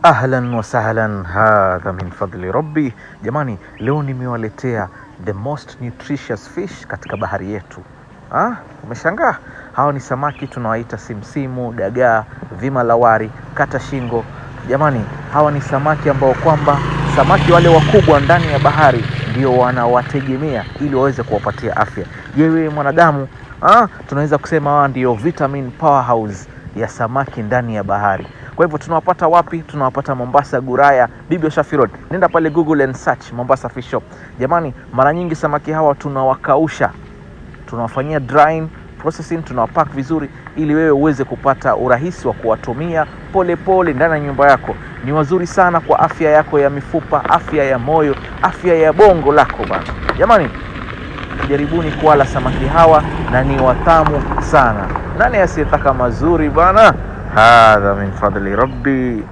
Ahlan wa sahlan, hadha min fadli rabbi. Jamani, leo nimewaletea the most nutritious fish katika bahari yetu. Umeshangaa? Hao ni samaki tunawaita simsimu, dagaa, vimalawari, kata shingo. Jamani, hawa ni samaki ambao kwamba samaki wale wakubwa ndani ya bahari ndio wanawategemea ili waweze kuwapatia afya. Wewe mwanadamu, tunaweza kusema hawa ndio vitamin powerhouse ya samaki ndani ya bahari. Kwa hivyo tunawapata wapi? Tunawapata Mombasa, Guraya, Bibi wa Shafi Road. Nenda pale Google and search Mombasa Fish Shop. Jamani, mara nyingi samaki hawa tunawakausha, tunawafanyia drying processing, tunawapack vizuri ili wewe uweze kupata urahisi wa kuwatumia pole pole ndani ya nyumba yako. Ni wazuri sana kwa afya yako ya mifupa, afya ya moyo, afya ya bongo lako bana. Jamani, jaribuni kuwala samaki hawa na ni watamu sana. Nani asiyetaka mazuri bana? Hadha min fadli rabbi.